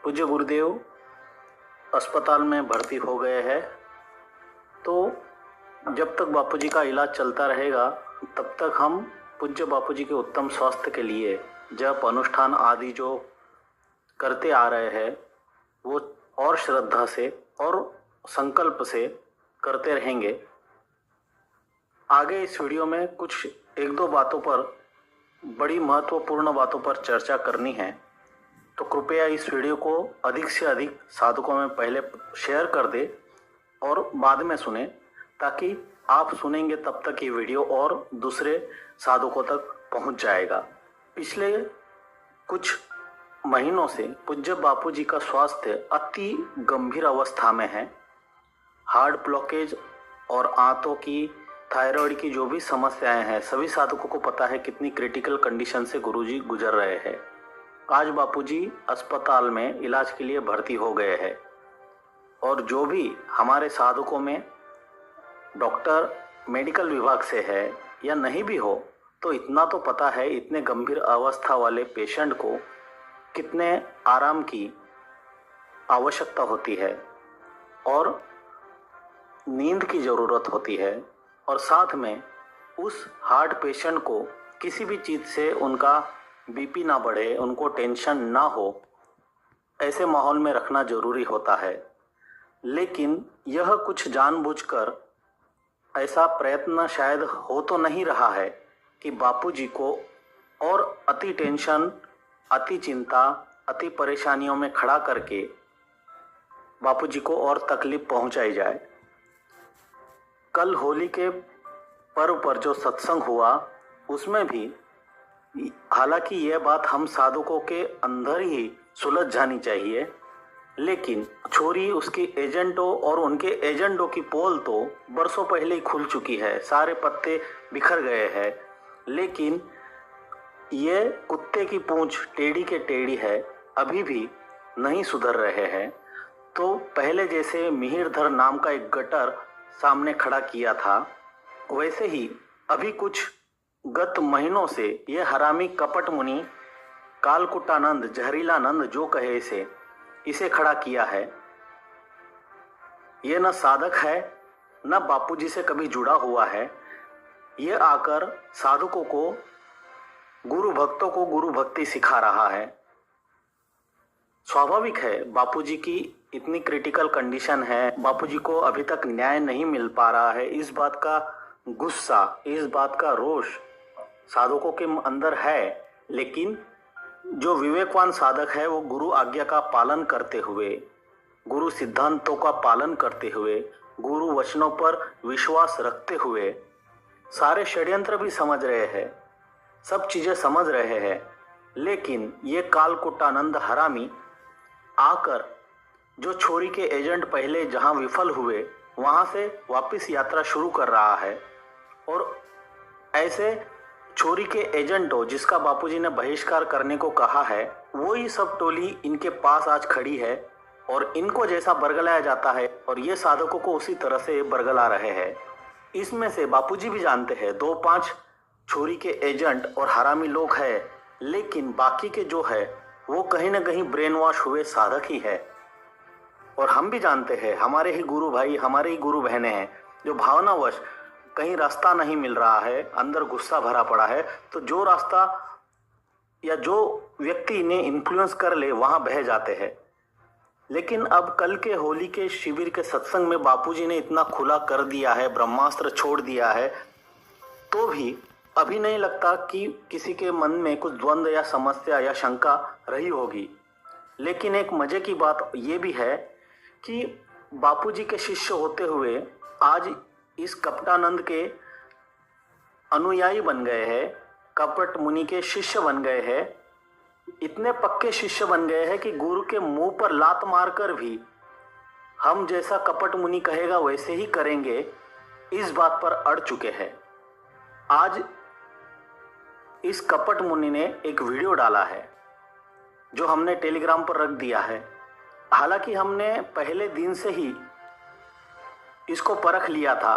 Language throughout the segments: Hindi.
पूज्य गुरुदेव अस्पताल में भर्ती हो गए हैं। तो जब तक बापूजी का इलाज चलता रहेगा तब तक हम पूज्य बापूजी के उत्तम स्वास्थ्य के लिए जप अनुष्ठान आदि जो करते आ रहे हैं वो और श्रद्धा से और संकल्प से करते रहेंगे। आगे इस वीडियो में कुछ एक दो बातों पर, बड़ी महत्वपूर्ण बातों पर चर्चा करनी है, तो कृपया इस वीडियो को अधिक से अधिक साधकों में पहले शेयर कर दे और बाद में सुने, ताकि आप सुनेंगे तब तक ये वीडियो और दूसरे साधकों तक पहुंच जाएगा। पिछले कुछ महीनों से पूज्य बापूजी का स्वास्थ्य अति गंभीर अवस्था में है। हार्ट ब्लॉकेज और आंतों की, थायराइड की जो भी समस्याएं हैं, सभी साधकों को पता है कितनी क्रिटिकल कंडीशन से गुरुजी गुजर रहे हैं। आज बापूजी अस्पताल में इलाज के लिए भर्ती हो गए हैं और जो भी हमारे साधकों में डॉक्टर मेडिकल विभाग से है या नहीं भी हो, तो इतना तो पता है इतने गंभीर अवस्था वाले पेशेंट को कितने आराम की आवश्यकता होती है और नींद की ज़रूरत होती है, और साथ में उस हार्ट पेशेंट को किसी भी चीज़ से उनका बीपी ना बढ़े, उनको टेंशन ना हो, ऐसे माहौल में रखना ज़रूरी होता है। लेकिन यह कुछ जानबूझकर ऐसा प्रयत्न शायद हो तो नहीं रहा है कि बापूजी को और अति टेंशन, अति चिंता, अति परेशानियों में खड़ा करके बापूजी को और तकलीफ पहुंचाई जाए। कल होली के पर्व पर जो सत्संग हुआ उसमें भी, हालांकि यह बात हम साधकों के अंदर ही सुलझ जानी चाहिए, लेकिन छोरी उसके एजेंटों और उनके एजेंटों की पोल तो बरसों पहले ही खुल चुकी है, सारे पत्ते बिखर गए हैं, लेकिन ये कुत्ते की पूंछ टेढ़ी के टेढ़ी है, अभी भी नहीं सुधर रहे हैं। तो पहले जैसे मिहिरधर नाम का एक गटर सामने खड़ा किया था, वैसे ही अभी कुछ गत महीनों से ये हरामी कपट मुनि कालकुटानंद, जहरीलानंद जो कहे इसे खड़ा किया है। ये न साधक है न बापूजी से कभी जुड़ा हुआ है। ये आकर साधकों को, गुरु भक्तों को गुरु भक्ति सिखा रहा है। स्वाभाविक है, बापूजी की इतनी क्रिटिकल कंडीशन है, बापूजी को अभी तक न्याय नहीं मिल पा रहा है, इस बात का गुस्सा, इस बात का रोष साधकों के अंदर है। लेकिन जो विवेकवान साधक है वो गुरु आज्ञा का पालन करते हुए, गुरु सिद्धांतों का पालन करते हुए, गुरु वचनों पर विश्वास रखते हुए सारे षड्यंत्र भी समझ रहे हैं, सब चीजें समझ रहे हैं, लेकिन ये कालकुटानंद हरामी आकर जो छोरी के एजेंट पहले जहां विफल हुए वहां से वापस यात्रा शुरू कर रहा है। और ऐसे छोरी के एजेंटों जिसका बापूजी ने बहिष्कार करने को कहा है, वो ही सब टोली इनके पास आज खड़ी है और इनको जैसा बरगलाया जाता है और ये साधकों को उसी तरह से बरगला रहे हैं। इसमें से बापूजी भी जानते हैं 2-5 छोरी के एजेंट और हरामी लोग हैं, लेकिन बाकी के जो है वो कहीं ना कहीं ब्रेन वॉश हुए साधक ही है। और हम भी जानते हैं, हमारे ही गुरु भाई, हमारे ही गुरु बहनें हैं जो भावनावश कहीं रास्ता नहीं मिल रहा है, अंदर गुस्सा भरा पड़ा है, तो जो रास्ता या जो व्यक्ति इन्हें इन्फ्लुएंस कर ले वहां बह जाते हैं। लेकिन अब कल के होली के शिविर के सत्संग में बापूजी ने इतना खुला कर दिया है, ब्रह्मास्त्र छोड़ दिया है, तो भी अभी नहीं लगता कि किसी के मन में कुछ द्वंद्व या समस्या या शंका रही होगी। लेकिन एक मजे की बात ये भी है कि बापूजी के शिष्य होते हुए आज इस कपटानंद के अनुयायी बन गए हैं, कपट मुनि के शिष्य बन गए हैं, इतने पक्के शिष्य बन गए हैं कि गुरु के मुंह पर लात मारकर भी हम जैसा कपट मुनि कहेगा वैसे ही करेंगे, इस बात पर अड़ चुके हैं। आज इस कपट मुनि ने एक वीडियो डाला है जो हमने टेलीग्राम पर रख दिया है। हालांकि हमने पहले दिन से ही इसको परख लिया था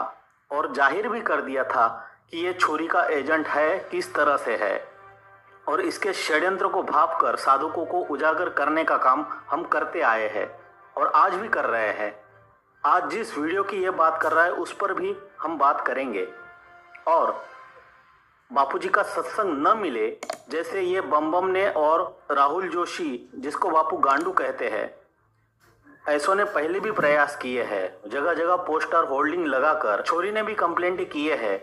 और जाहिर भी कर दिया था कि ये छोरी का एजेंट है, किस तरह से है। और इसके षड्यंत्र को भांपकर साधकों को उजागर करने का काम हम करते आए हैं और आज भी कर रहे हैं। आज जिस वीडियो की ये बात कर रहा है उस पर भी हम बात करेंगे। और बापूजी का सत्संग न मिले, जैसे ये बम ने और राहुल जोशी, जिसको बापू गांडू कहते हैं, ऐसों ने पहले भी प्रयास किए हैं। जगह जगह पोस्टर होल्डिंग लगाकर छोरी ने भी कंप्लेंट किए हैं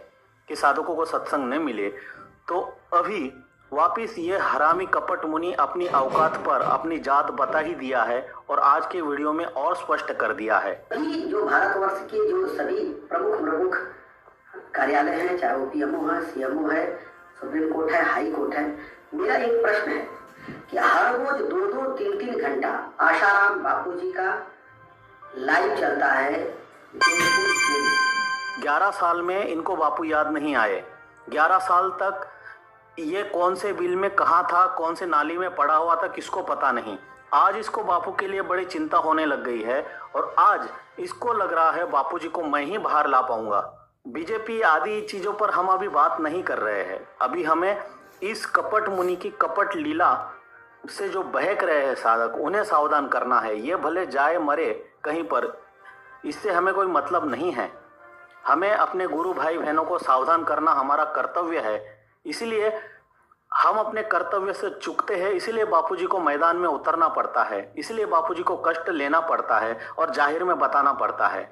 कि साधकों को सत्संग न मिले। तो अभी वापिस ये हरामी कपट मुनि अपनी औकात पर अपनी जात बता ही दिया है और आज के वीडियो में और स्पष्ट कर दिया है। जो भारतवर्ष के जो सभी प्रमुख कार्यालय हैं, चाहे वो पीएमओ है, सीएमओ है, सुप्रीम कोर्ट है, हाई कोर्ट है, मेरा एक प्रश्न है कि हर रोज 2-2, 3-3 घंटा आशाराम बापूजी का लाइव चलता है। 11 साल में इनको बापू याद नहीं आए। 11 साल तक ये कौन से बिल में कहाँ था, कौन से नाली में पड़ा हुआ था, किसको पता नहीं। आज इसको बापू के लिए बड़ी चिंता होने लग गई है और आज इसको लग रहा है बापूजी को मैं ही बाहर ला पाऊंगा। बीजेपी आदि चीजों पर हम अभी बात नहीं कर रहे हैं। अभी हमें इस कपट मुनि की कपट लीला से जो बहक रहे हैं साधक, उन्हें सावधान करना है। ये भले जाए मरे कहीं पर, इससे हमें कोई मतलब नहीं है। हमें अपने गुरु भाई बहनों को सावधान करना हमारा कर्तव्य है। इसलिए हम अपने कर्तव्य से चूकते हैं, इसलिए बापूजी को मैदान में उतरना पड़ता है, इसलिए बापूजी को कष्ट लेना पड़ता है और जाहिर में बताना पड़ता है।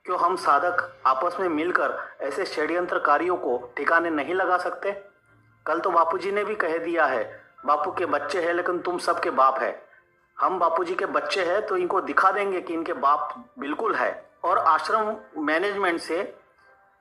क्यों हम साधक आपस में मिलकर ऐसे षड्यंत्रकारियों को ठिकाने नहीं लगा सकते? कल तो बापूजी ने भी कह दिया है, बापू के बच्चे हैं लेकिन तुम सबके बाप है। हम बापूजी के बच्चे हैं तो इनको दिखा देंगे कि इनके बाप बिल्कुल है। और आश्रम मैनेजमेंट से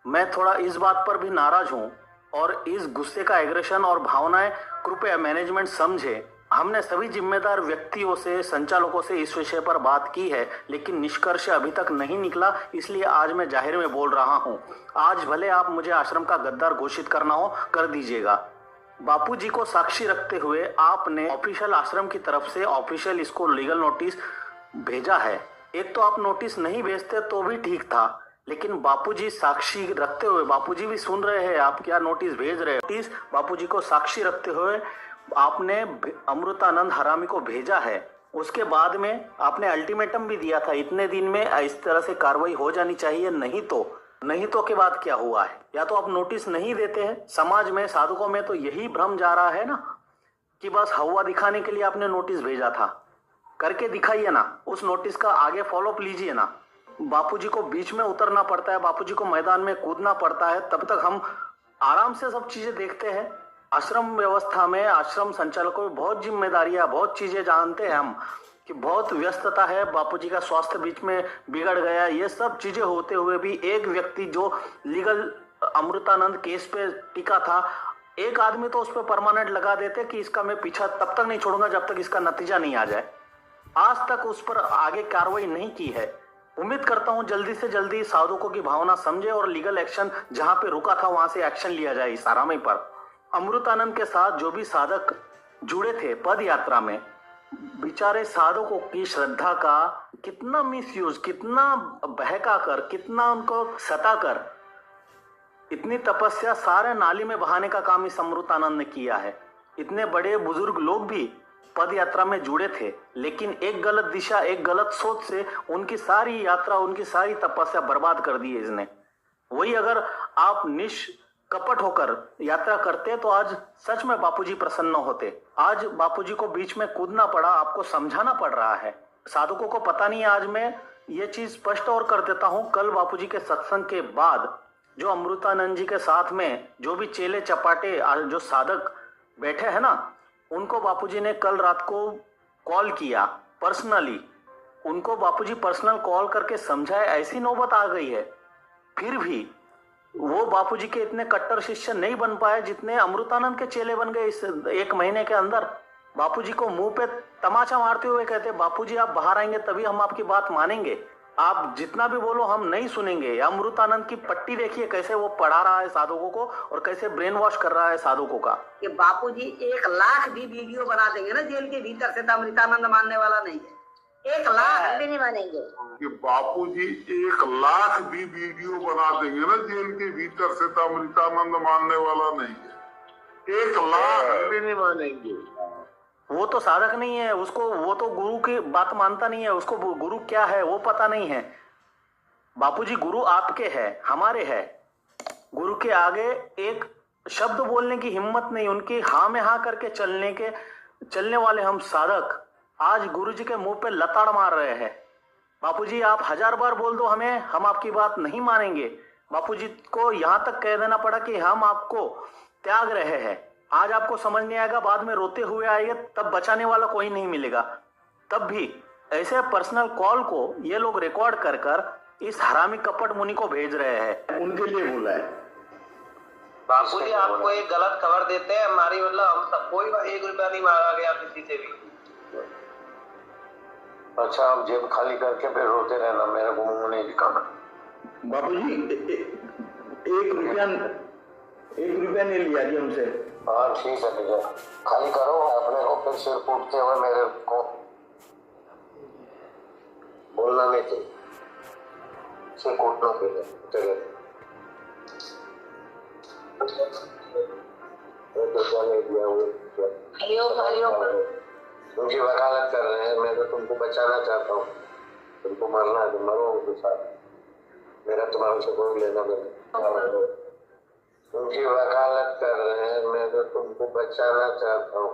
मैं थोड़ा इस बात पर भी नाराज हूँ और इस गुस्से का एग्रेशन और भावनाएं कृपया मैनेजमेंट समझे। हमने सभी जिम्मेदार व्यक्तियों से, संचालकों से इस विषय पर बात की है, लेकिन निष्कर्ष अभी तक नहीं निकला। इसलिए आज मैं जाहिर में बोल रहा हूँ। आज भले आप मुझे आश्रम का गद्दार घोषित करना हो, कर दीजिएगा। बापूजी को साक्षी रखते हुए आपने ऑफिशियल आश्रम की तरफ से ऑफिशियल इसको लीगल नोटिस भेजा है। एक तो आप नोटिस नहीं भेजते तो भी ठीक था, लेकिन बापूजी साक्षी रखते हुए, बापूजी भी सुन रहे हैं आप क्या नोटिस भेज रहे हैं। नोटिस बापूजी को साक्षी रखते हुए आपने अमृतानंद हरामी को भेजा है। उसके बाद में आपने अल्टीमेटम भी दिया था, इतने दिन में इस तरह से कार्रवाई हो जानी चाहिए, नहीं तो के बाद क्या हुआ है? या तो आप नोटिस नहीं देते हैं। समाज में, साधुकों में तो यही भ्रम जा रहा है ना कि बस हवा दिखाने के लिए आपने नोटिस भेजा था। करके दिखाइए ना, उस नोटिस का आगे फॉलोअप लीजिए ना। बापूजी को बीच में उतरना पड़ता है, बापूजी को मैदान में कूदना पड़ता है, तब तक हम आराम से सब चीजें देखते हैं। आश्रम व्यवस्था में, आश्रम संचालकों में बहुत जिम्मेदारियां, बहुत चीजें जानते हैं हम कि बहुत व्यस्तता है, बापूजी का स्वास्थ्य बीच में बिगड़ गया। ये सब चीजें होते हुए भी एक व्यक्ति जो लीगल अमृतानंद केस पे टिका था, एक आदमी तो उस पर परमानेंट लगा देते कि इसका मैं पीछा तब तक नहीं छोड़ूंगा जब तक इसका नतीजा नहीं आ जाए। आज तक उस पर आगे कार्रवाई नहीं की है। उम्मीद करता हूं जल्दी से जल्दी साधकों की भावना समझे और लीगल एक्शन जहां पे रुका था वहां से एक्शन लिया जाए इस आरामी पर। अमृतानंद के साथ जो भी साधक जुड़े थे पद यात्रा में, बेचारे साधकों की श्रद्धा का कितना मिसयूज, कितना बहका कर, कितना उनको सताकर, इतनी तपस्या सारे नाली में बहाने का काम इस अमृतानंद ने किया है। इतने बड़े बुजुर्ग लोग भी पद यात्रा में जुड़े थे, लेकिन एक गलत दिशा, एक गलत सोच से उनकी सारी यात्रा, उनकी सारी तपस्या बर्बाद कर दी है इसने। वही अगर आप निष्कपट होकर यात्रा करते तो आज सच में बापूजी प्रसन्न होते। आज बापूजी को बीच में कूदना पड़ा, आपको समझाना पड़ रहा है। साधकों को पता नहीं। आज मैं ये चीज स्पष्ट और कर देता हूं, कल बापूजी के सत्संग के बाद जो अमृतानंद जी के साथ में जो भी चेले चपाटे जो साधक बैठे हैं ना, उनको बापूजी ने कल रात को कॉल किया पर्सनली। उनको बापूजी पर्सनल कॉल करके समझाए, ऐसी नौबत आ गई है। फिर भी वो बापूजी के इतने कट्टर शिष्य नहीं बन पाए जितने अमृतानंद के चेले बन गए इस 1 महीने के अंदर। बापूजी को मुंह पे तमाचा मारते हुए कहते, बापूजी आप बाहर आएंगे तभी हम आपकी बात मानेंगे, आप जितना भी बोलो हम नहीं सुनेंगे। अमृतानंद की पट्टी देखिए कैसे वो पढ़ा रहा है साधकों को और कैसे ब्रेन वॉश कर रहा है साधकों का। कि बापूजी 1 लाख भी वीडियो बना देंगे ना जेल के भीतर से, तो अमृतानंद मानने वाला नहीं है। 1 लाख भी नहीं मानेंगे कि बापूजी 1 लाख भी वीडियो बना देंगे ना जेल के भीतर से, तो अमृतानंद मानने वाला नहीं है। 1 लाख भी नहीं मानेंगे। वो तो साधक नहीं है, उसको वो तो गुरु की बात मानता नहीं है, उसको गुरु क्या है वो पता नहीं है। बापूजी गुरु आपके हैं, हमारे हैं। गुरु के आगे एक शब्द बोलने की हिम्मत नहीं, उनकी हाँ में हाँ करके चलने वाले हम साधक आज गुरु जी के मुंह पे लताड़ मार रहे हैं। बापूजी आप 1000 बार बोल दो हमें, हम आपकी बात नहीं मानेंगे। बापूजी को यहाँ तक कह देना पड़ा कि हम आपको त्याग रहे हैं। आज आपको समझ नहीं आएगा, बाद में रोते हुए आएंगे, तब बचाने वाला कोई नहीं मिलेगा। तब भी ऐसे पर्सनल कॉल को ये लोग रिकॉर्ड कर कर इस हरामी कपट मुनि को भेज रहे हैं, उनके लिए बोला है। बापूजी आपको एक गलत खबर देते हैं, हमारी मतलब हम सब कोई 1 रुपया नहीं मांगा गया किसी से भी। अच्छा आप जेब खाली करके फिर रोते रहना, मेरे को मुंह नहीं दिखाना। बापूजी 1 रुपया नहीं लिया जी हमसे। हाँ ठीक है, ठीक है, खाली करो अपने को, फिर सिर फूटते हुए मेरे को बोलना नहीं चाहिए, सिर कूटना फिर चले। मुझे वकालत कर रहे हैं, मैं तो तुमको बचाना चाहता हूँ, तुमको मरना है तो मरो उनके साथ, मेरा तुम्हारे से कोई लेना देना। तुमकी वकालत कर रहे हैं, मैं तो तुमको बचाना चाहता हूँ,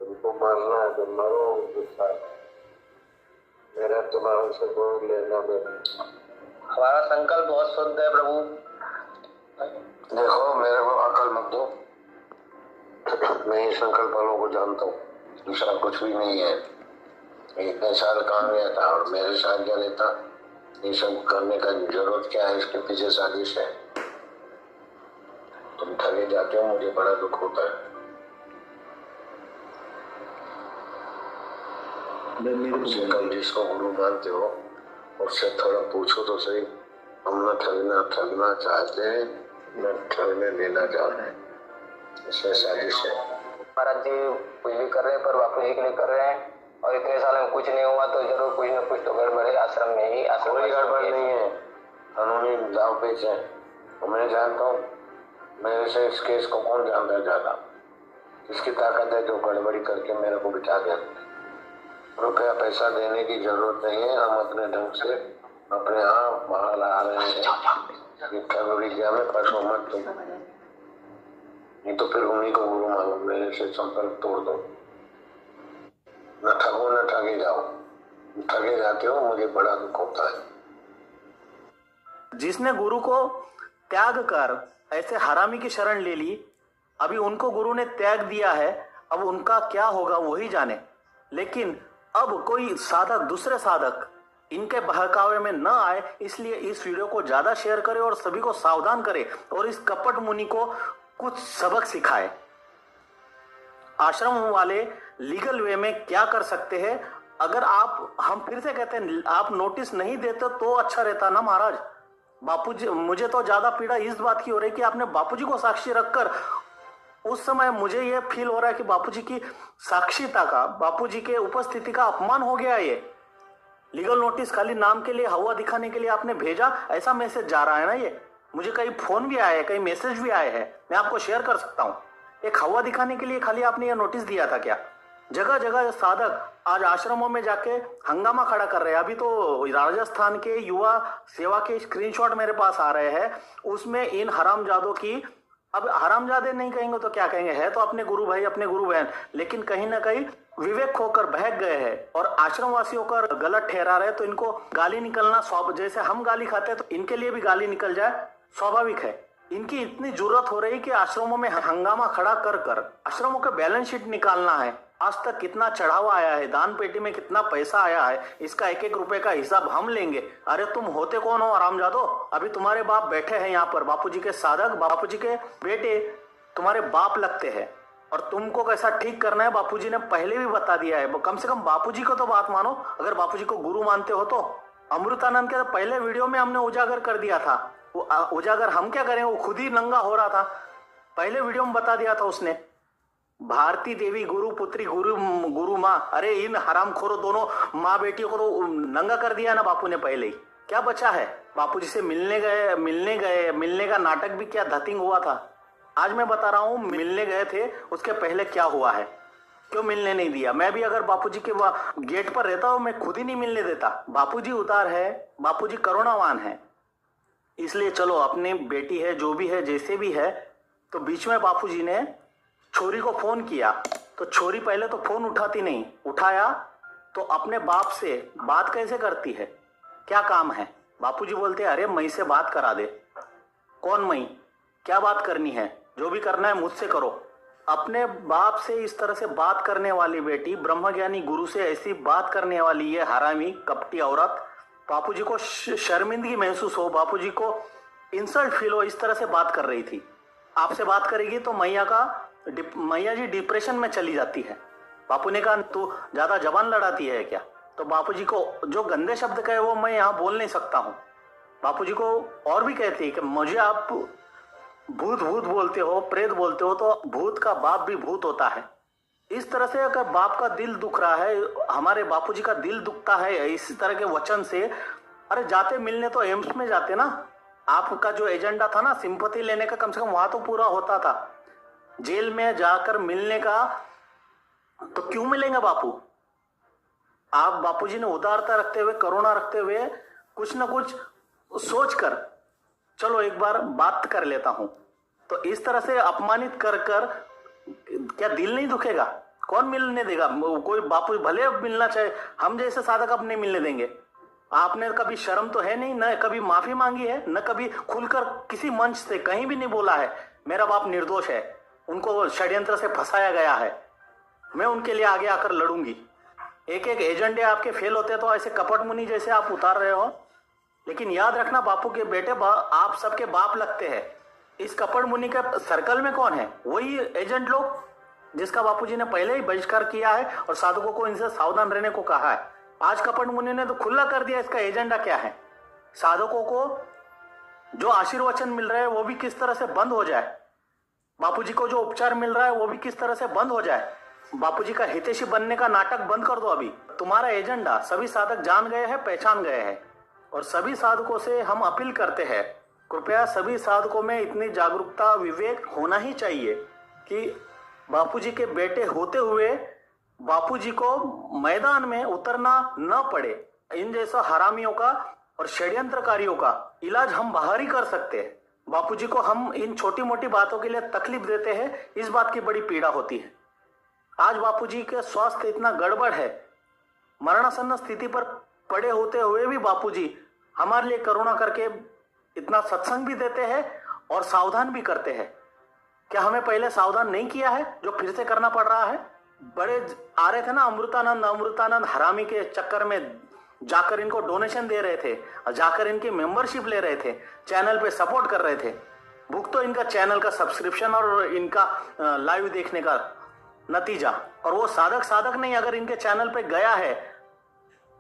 तुमको मरना है तो मरो उनके साथ, मेरा तुम्हारे से कोई लेना देना। हमारा संकल्प बहुत शुद्ध है प्रभु। देखो मेरे को अकल मत दो, मैं ये संकल्प वालों को जानता हूँ, दूसरा कुछ भी नहीं है। इतने साल कहाँ गया था और मेरे साथ क्या लेता, ये सब करने का जरूरत क्या है, इसके पीछे साजिश है। तुम ठगे जाते हो, मुझे बड़ा दुख होता है। उससे कल जिसको गुरु मानते हो उससे थोड़ा पूछो तो सही, हम न ठगना चाहते हैं, न ठगने देना चाहते हैं, इसमें साजिश है। महाराज जी कुछ भी कर रहे हैं पर बापू जी के लिए कर रहे हैं, और इतने साल में कुछ नहीं हुआ तो जरूर कुछ न कुछ तो गड़बड़ है आश्रम में ही। कोई गड़बड़ नहीं है, कानूनी दाव पेच है, मैं जानता हूँ। मेरे से इस केस को कौन जानता है ज्यादा, किसकी ताकत है जो गड़बड़ी करके मेरे को बिठा गया। रुपया पैसा देने की जरूरत नहीं है, हम अपने ढंग से अपने आप बाहर आ रहे हैं। ठगोरी क्या में फंसो मत तुम, नहीं तो फिर उन्हीं को गुरु मानो, मेरे से संपर्क तोड़ दो। न ठगो न ठगे जाओ, ठगे जाते हो मुझे बड़ा दुख होता है। जिसने गुरु को त्याग कर ऐसे हरामी की शरण ले ली, अभी उनको गुरु ने त्याग दिया है, अब उनका क्या होगा वही जाने। लेकिन अब कोई साधक, दूसरे साधक इनके बहकावे में न आए, इसलिए इस वीडियो को ज्यादा शेयर करें और सभी को सावधान करें और इस कपट मुनि को कुछ सबक सिखाए। आश्रम वाले लीगल वे में क्या कर सकते हैं, अगर आप, हम फिर से कहते हैं, आप नोटिस नहीं देते तो अच्छा रहता ना महाराज। बापूजी, मुझे तो ज्यादा पीड़ा इस बात की हो रही है कि आपने बापूजी को साक्षी रखकर, उस समय मुझे यह फील हो रहा है कि बापूजी की साक्षीता का, बापूजी के उपस्थिति का अपमान हो गया। ये लीगल नोटिस खाली नाम के लिए, हवा दिखाने के लिए आपने भेजा, ऐसा मैसेज जा रहा है ना। ये मुझे कई फोन भी आए हैं, कई मैसेज भी आए हैं, मैं आपको शेयर कर सकता हूं। एक हवा दिखाने के लिए खाली आपने ये नोटिस दिया था क्या? जगह जगह साधक आज आश्रमों में जाके हंगामा खड़ा कर रहे हैं। अभी तो राजस्थान के युवा सेवा के स्क्रीनशॉट मेरे पास आ रहे हैं, उसमें इन हरामजादों की, अब हरामजादे नहीं कहेंगे तो क्या कहेंगे, है तो अपने गुरु भाई, अपने गुरु बहन, लेकिन कहीं ना कहीं विवेक खोकर बहक गए हैं और आश्रम वासियों का गलत ठहरा रहे, तो इनको गाली निकलना स्वाभाविक, जैसे हम गाली खाते हैं तो इनके लिए भी गाली निकल जाए, स्वाभाविक है। इनकी इतनी जरूरत हो रही कि आश्रमों में हंगामा खड़ा कर कर आश्रमों का बैलेंस शीट निकालना है। आज तक कितना चढ़ावा आया है, दान पेटी में कितना पैसा आया है, इसका एक एक रुपए का हिसाब हम लेंगे। अरे तुम होते कौन हो हरामजादो? अभी तुम्हारे बाप बैठे हैं यहाँ पर, बापूजी के साधक, बापूजी के बेटे तुम्हारे बाप लगते हैं, और तुमको कैसा ठीक करना है बापूजी ने पहले भी बता दिया है। कम से कम बापूजी को तो बात मानो, अगर बापूजी को गुरु मानते हो तो। अमृतानंद के पहले वीडियो में हमने उजागर कर दिया था, वो उजागर हम क्या करें, वो खुद ही नंगा हो रहा था, पहले वीडियो में बता दिया था उसने। भारती देवी गुरु पुत्री गुरु माँ, अरे इन हरामखोरों दोनों माँ बेटियों को तो नंगा कर दिया ना बापू ने पहले ही। क्या बचा है? बापू जी से मिलने का नाटक भी क्या धतिंग हुआ था। आज मैं बता रहा हूँ, मिलने गए थे उसके पहले क्या हुआ है, क्यों मिलने नहीं दिया। मैं भी अगर बापूजी के गेट पर रहता हूँ, मैं खुद ही नहीं मिलने देता। बापूजी उतार है, बापूजी करुणावान है, इसलिए चलो अपनी बेटी है, जो भी है, जैसे भी है। तो बीच में बापूजी ने छोरी को फोन किया, तो छोरी पहले तो फोन उठाती नहीं, उठाया तो अपने बाप से बात कैसे करती है, क्या काम है। बापूजी बोलते अरे मई से बात करा दे। कौन मई, क्या बात करनी है, जो भी करना है मुझसे करो। अपने बाप से इस तरह से बात करने वाली बेटी, ब्रह्मज्ञानी गुरु से ऐसी बात करने वाली ये हरामी कपटी औरत, बापूजी को शर्मिंदगी महसूस हो, बापूजी को इंसल्ट फील हो, इस तरह से बात कर रही थी। आपसे बात करेगी तो मैया जी डिप्रेशन में चली जाती है। बापू ने कहा तू ज्यादा जबान लड़ाती है क्या। तो बापूजी को जो गंदे शब्द कहे वो मैं यहाँ बोल नहीं सकता हूँ। बापूजी को और भी कहती है कि मुझे आप भूत भूत बोलते हो, प्रेत बोलते हो, तो भूत का बाप भी भूत होता है। इस तरह से अगर बाप का दिल दुख रहा है, हमारे बापूजी का दिल दुखता है इस तरह के वचन से, अरे जाते मिलने तो एम्स में जाते ना। आपका जो एजेंडा था ना सिंपैथी लेने का, कम से कम वहां तो पूरा होता था। जेल में जाकर मिलने का तो क्यों मिलेंगे बापू। आप बापूजी ने उदारता रखते हुए, करुणा रखते हुए, कुछ ना कुछ सोचकर चलो एक बार बात कर लेता हूं, तो इस तरह से अपमानित कर कर क्या दिल नहीं दुखेगा। कौन मिलने देगा। कोई बापू भले मिलना चाहे, हम जैसे साधक अब नहीं मिलने देंगे। आपने कभी शर्म तो है नहीं, न कभी माफी मांगी है, न कभी खुलकर किसी मंच से कहीं भी नहीं बोला है मेरा बाप निर्दोष है, उनको षड्यंत्र से फंसाया गया है, मैं उनके लिए आगे आकर लड़ूंगी। एक एक एजेंडे आपके फेल होते तो ऐसे कपट मुनि जैसे आप उतार रहे हो। लेकिन याद रखना बापू के बेटे आप सबके बाप लगते हैं। इस कपट मुनि के सर्कल में कौन है, वही एजेंट लोग जिसका बापूजी ने पहले ही बहिष्कार किया है और साधकों को इनसे सावधान रहने को कहा है। आज कपट मुनि ने तो खुला कर दिया इसका एजेंडा क्या है। साधकों को जो आशीर्वचन मिल रहा है वो भी किस तरह से बंद हो जाए, बापूजी को जो उपचार मिल रहा है वो भी किस तरह से बंद हो जाए। बापूजी का हितैषी बनने का नाटक बंद कर दो। अभी तुम्हारा एजेंडा सभी साधक जान गए हैं, पहचान गए हैं, और सभी साधकों से हम अपील करते हैं, कृपया सभी साधकों में इतनी जागरूकता, विवेक होना ही चाहिए कि बापूजी के बेटे होते हुए बापूजी को मैदान में उतरना न पड़े। इन जैसा हरामियों का और षड्यंत्रकारियों का इलाज हम बाहर ही कर सकते हैं। बापूजी को हम इन छोटी मोटी बातों के लिए तकलीफ देते हैं, इस बात की बड़ी पीड़ा होती है। आज बापूजी के स्वास्थ्य इतना गड़बड़ है, मरणासन्न स्थिति पर पड़े होते हुए भी बापूजी हमारे लिए करुणा करके इतना सत्संग भी देते हैं और सावधान भी करते हैं। क्या हमें पहले सावधान नहीं किया है जो फिर से करना पड़ रहा है। बड़े आ रहे थे ना अमृतानंद हरामी के चक्कर में जाकर इनको डोनेशन दे रहे थे, जाकर इनकी मेंबरशिप ले रहे थे, चैनल पे सपोर्ट कर रहे थे। भुगतो तो इनका चैनल का सब्सक्रिप्शन और इनका लाइव देखने का नतीजा। और वो साधक नहीं, अगर इनके चैनल पे गया है,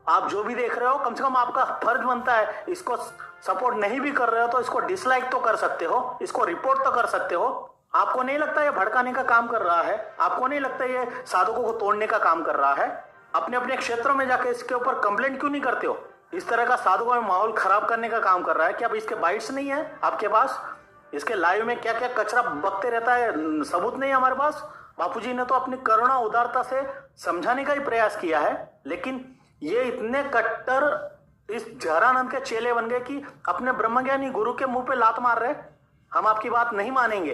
आप जो भी देख रहे हो, कम से कम आपका फर्ज बनता है, इसको सपोर्ट नहीं भी कर रहे हो तो इसको डिसलाइक तो कर सकते हो, इसको रिपोर्ट तो कर सकते हो। आपको नहीं लगता ये भड़काने का काम कर रहा है, आपको नहीं लगता ये साधकों को तोड़ने का काम कर रहा है। अपने अपने क्षेत्रों में जाके इसके ऊपर कंप्लेंट क्यों नहीं करते हो। इस तरह का साधकों में माहौल खराब करने का काम कर रहा है। क्या अब इसके बाइट्स नहीं है आपके पास, इसके लाइव में क्या क्या कचरा बकते रहता है, सबूत नहीं है हमारे पास। बापूजी ने तो अपनी करुणा उदारता से समझाने का ही प्रयास किया है, लेकिन ये इतने कट्टर इस जहरानंद के चेले बन गए कि अपने ब्रह्मज्ञानी गुरु के मुंह पे लात मार रहे, हम आपकी बात नहीं मानेंगे।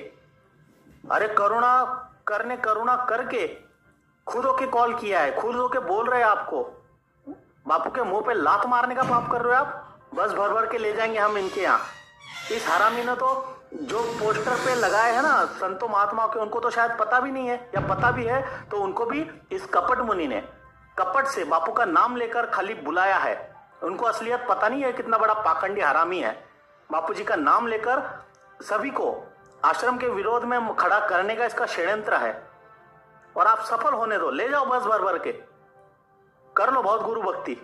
अरे करुणा करके खुद होके कॉल किया है, खुद होके बोल रहे हैं आपको, बापू के मुंह पे लात मारने का पाप कर रहे हो आप। बस भर भर के ले जाएंगे हम इनके यहाँ। इस हरामी ने तो जो पोस्टर पे लगाए हैं ना संतों महात्माओं के, उनको तो शायद पता भी नहीं है, या पता भी है तो उनको भी इस कपट मुनि ने कपट से बापू का नाम लेकर खाली बुलाया है। उनको असलियत पता नहीं है कितना बड़ा पाखंडी हरामी है। बापूजी का नाम लेकर सभी को आश्रम के विरोध में खड़ा करने का इसका षड्यंत्र है, और आप सफल होने दो, ले जाओ बस भर भर के, कर लो बहुत गुरु भक्ति।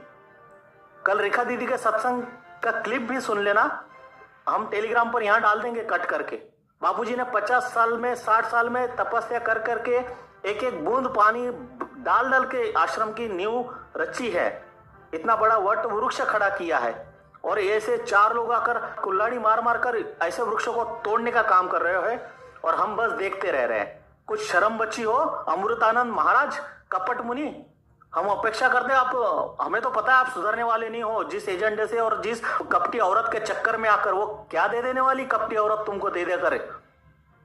कल रेखा दीदी के सत्संग का क्लिप भी सुन लेना, हम टेलीग्राम पर यहां डाल देंगे कट करके। बापूजी ने 50 साल में 60 साल में तपस्या कर करके एक एक बूंद पानी डाल के आश्रम की नींव रची है, इतना बड़ा वट वृक्ष खड़ा किया है, और ऐसे 4 लोग आकर कुल्हाड़ी मार मार कर ऐसे वृक्षों को तोड़ने का काम कर रहे हैं। और हम बस देखते रह रहे हैं। कुछ शर्म बची हो अमृतानंद महाराज, कपट मुनि। हम अपेक्षा करते हैं आप, हमें तो पता है आप सुधरने वाले नहीं हो। जिस एजेंडे से और जिस कपटी औरत के चक्कर में आकर, वो क्या दे देने वाली कपटी औरत तुमको दे देकर,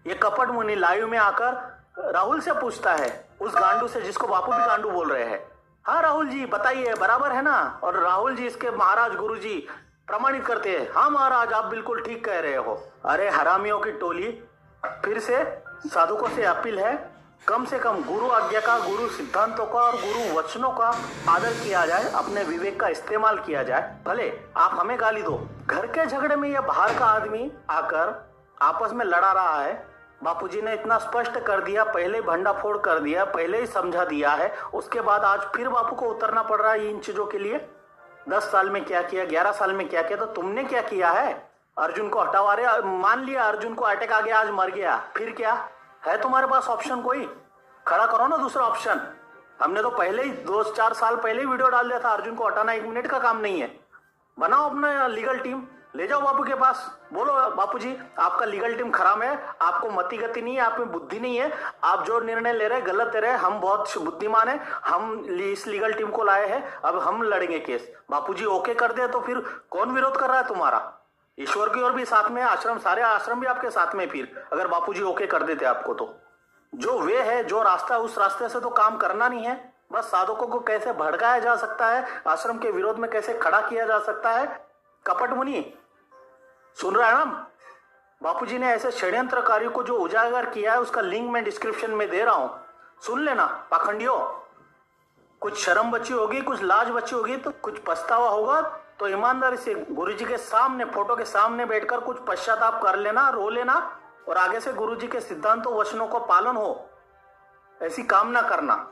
ये कपट मुनि लाइव में आकर राहुल से पूछता है, उस गांडू से जिसको बापू भी गांडू बोल रहे हैं। हाँ राहुल जी बताइए, बराबर है ना? और राहुल जी इसके महाराज गुरु जी प्रमाणित करते हैं, हाँ महाराज आप बिल्कुल ठीक कह रहे हो। अरे हरामियों की टोली, फिर से साधुकों से अपील है, कम से कम गुरु आज्ञा का, गुरु सिद्धांतों का और गुरु वचनों का आदर किया जाए, अपने विवेक का इस्तेमाल किया जाए। भले आप हमें गाली दो, घर के झगड़े में यह बाहर का आदमी आकर आपस में लड़ा रहा है। बापूजी ने इतना स्पष्ट कर दिया, पहले भंडाफोड़ कर दिया, पहले ही समझा दिया है, उसके बाद आज फिर बापू को उतरना पड़ रहा है इन चीजों के लिए। 10 साल में क्या किया, 11 साल में क्या किया, तो तुमने क्या किया है? अर्जुन को हटावा रहे, मान लिया अर्जुन को अटैक आ गया, आज मर गया, फिर क्या है तुम्हारे पास ऑप्शन? कोई खड़ा करो ना दूसरा ऑप्शन। हमने तो पहले ही 2-4 साल पहले ही वीडियो डाल दिया था, अर्जुन को हटाना 1 मिनट का काम नहीं है। बनाओ अपना लीगल टीम, ले जाओ बापू के पास, बोलो बापू जी आपका लीगल टीम खराब है, आपको मति गति नहीं है, आप में बुद्धि नहीं है, आप जो निर्णय ले रहे हैं गलत ले रहे हैं, हम बहुत बुद्धिमान है, हम इस लीगल टीम को लाए हैं, अब हम लड़ेंगे केस। बापू जी ओके कर दे तो फिर कौन विरोध कर रहा है तुम्हारा? ईश्वर की ओर भी साथ में, आश्रम, सारे आश्रम भी आपके साथ में। फिर अगर बापू जी ओके कर देते आपको, तो जो वे है, जो रास्ता, उस रास्ते से तो काम करना नहीं है। बस साधकों को कैसे भड़काया जा सकता है, आश्रम के विरोध में कैसे खड़ा किया जा सकता है। कपट मुनि सुन रहा है ना? बापूजी ने ऐसे षड्यंत्रकारियों को जो उजागर किया है उसका लिंक मैं डिस्क्रिप्शन में दे रहा हूं, सुन लेना पाखंडियों। कुछ शर्म बची होगी, कुछ लाज बची होगी, तो कुछ पछतावा होगा तो ईमानदारी से गुरुजी के सामने, फोटो के सामने बैठकर कुछ पश्चाताप कर लेना, रो लेना, और आगे से गुरुजी के सिद्धांतों वचनों को पालन हो, ऐसी कामना करना।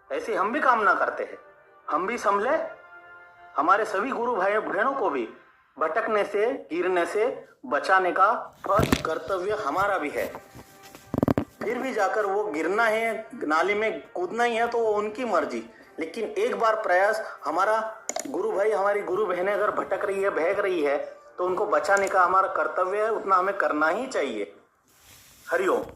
ऐसी हम भी कामना करते हैं। हम भी संभले, हमारे सभी गुरु भाई बहनों को भी भटकने से, गिरने से बचाने का फर्ज, कर्तव्य हमारा भी है। फिर भी जाकर वो गिरना है, नाली में कूदना ही है, तो वो उनकी मर्जी, लेकिन एक बार प्रयास, हमारा गुरु भाई, हमारी गुरु बहनें अगर भटक रही है, बहक रही है, तो उनको बचाने का हमारा कर्तव्य है, उतना हमें करना ही चाहिए। हरिओम।